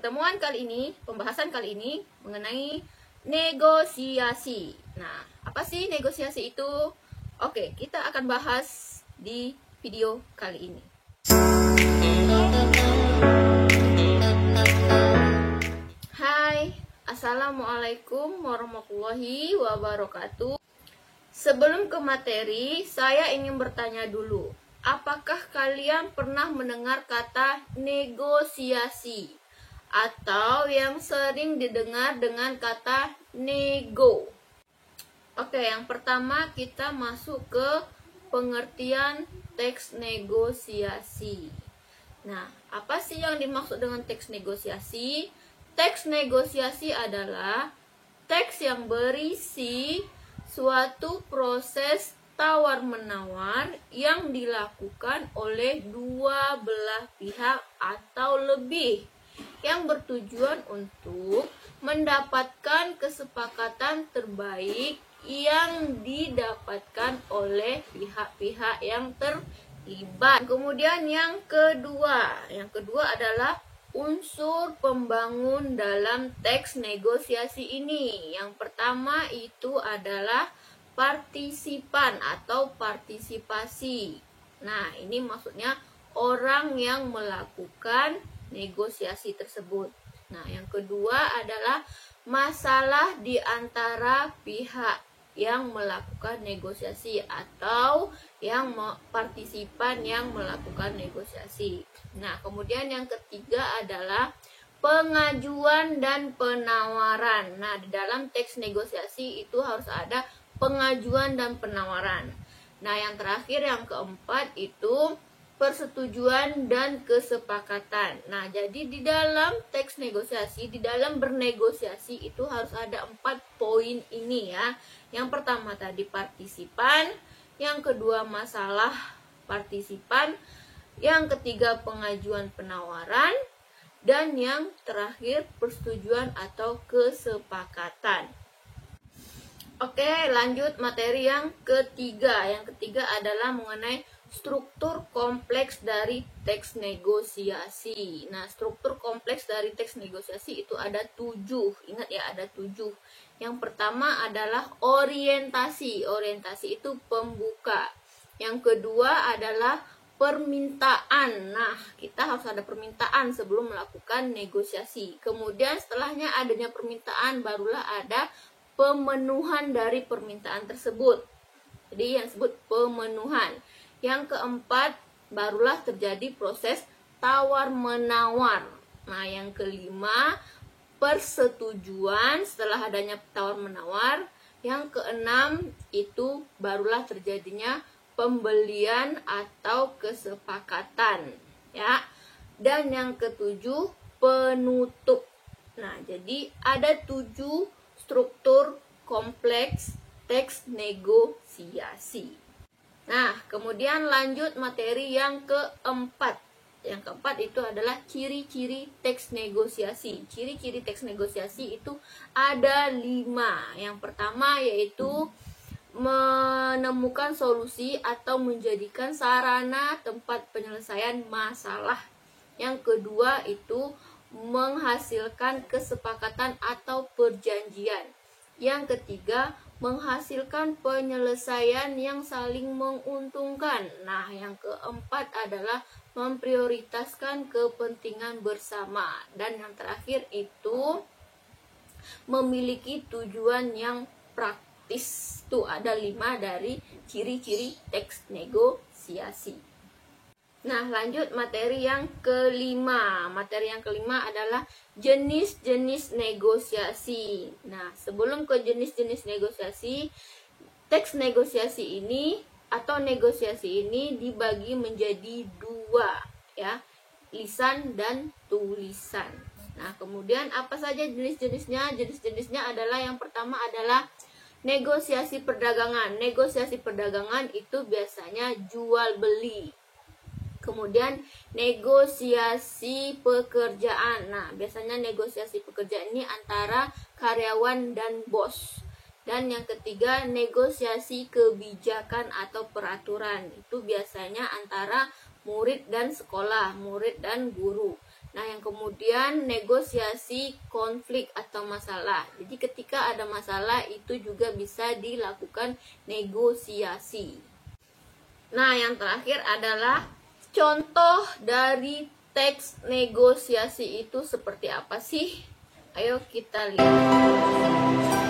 pembahasan kali ini mengenai negosiasi. Nah, apa sih negosiasi itu? Oke, kita akan bahas di video kali ini. Hai, Assalamualaikum warahmatullahi wabarakatuh. Sebelum ke materi, saya ingin bertanya dulu. Apakah kalian pernah mendengar kata negosiasi? Atau yang sering didengar dengan kata nego? Oke, yang pertama kita masuk ke pengertian teks negosiasi. Nah, apa sih yang dimaksud dengan teks negosiasi? Teks negosiasi adalah teks yang berisi suatu proses tawar-menawar yang dilakukan oleh dua belah pihak atau lebih, yang bertujuan untuk mendapatkan kesepakatan terbaik yang didapatkan oleh pihak-pihak yang terlibat. Kemudian yang kedua adalah unsur pembangun dalam teks negosiasi ini. Yang pertama itu adalah partisipan atau partisipasi. Nah, ini maksudnya orang yang melakukan negosiasi tersebut. Nah, yang kedua adalah masalah di antara pihak yang melakukan negosiasi atau yang partisipan yang melakukan negosiasi. Nah, kemudian yang ketiga adalah pengajuan dan penawaran. Nah, di dalam teks negosiasi itu harus ada pengajuan dan penawaran. Nah, yang terakhir yang keempat itu persetujuan dan kesepakatan. Nah, jadi di dalam teks negosiasi, di dalam bernegosiasi itu harus ada 4 poin ini ya. Yang pertama tadi partisipan, yang kedua masalah partisipan, yang ketiga pengajuan penawaran, dan yang terakhir persetujuan atau kesepakatan. Oke, lanjut materi yang ketiga. Yang ketiga adalah mengenai struktur kompleks dari teks negosiasi. Nah, struktur kompleks dari teks negosiasi itu ada 7. Ingat ya, ada 7. Yang pertama adalah orientasi. Orientasi itu pembuka. Yang kedua adalah permintaan. Nah, kita harus ada permintaan sebelum melakukan negosiasi. Kemudian setelahnya adanya permintaan, barulah ada pemenuhan dari permintaan tersebut. Jadi yang disebut pemenuhan. Yang keempat, barulah terjadi proses tawar-menawar. Nah, yang kelima, persetujuan setelah adanya tawar-menawar. Yang keenam, itu barulah terjadinya pembelian atau kesepakatan. Ya. Dan yang ketujuh, penutup. Nah, jadi ada 7 struktur kompleks teks negosiasi. Nah, kemudian lanjut materi yang keempat. Yang keempat itu adalah ciri-ciri teks negosiasi. Ciri-ciri teks negosiasi itu ada 5. Yang pertama yaitu menemukan solusi atau menjadikan sarana tempat penyelesaian masalah. Yang kedua itu menghasilkan kesepakatan atau perjanjian. Yang ketiga, menghasilkan penyelesaian yang saling menguntungkan. Nah, yang keempat adalah memprioritaskan kepentingan bersama. Dan yang terakhir itu memiliki tujuan yang praktis. Itu ada 5 dari ciri-ciri teks negosiasi. Nah, lanjut materi yang kelima. Materi yang kelima adalah jenis-jenis negosiasi. Nah, sebelum ke jenis-jenis negosiasi, teks negosiasi ini atau negosiasi ini dibagi menjadi 2, ya, lisan dan tulisan. Nah, kemudian apa saja jenis-jenisnya? Jenis-jenisnya adalah yang pertama adalah negosiasi perdagangan. Negosiasi perdagangan itu biasanya jual beli. Kemudian negosiasi pekerjaan. Nah, biasanya negosiasi pekerjaan ini antara karyawan dan bos. Dan yang ketiga, negosiasi kebijakan atau peraturan. Itu biasanya antara murid dan sekolah, murid dan guru. Nah, yang kemudian negosiasi konflik atau masalah. Jadi ketika ada masalah itu juga bisa dilakukan negosiasi. Nah, yang terakhir adalah contoh dari teks negosiasi itu seperti apa sih? Ayo kita lihat.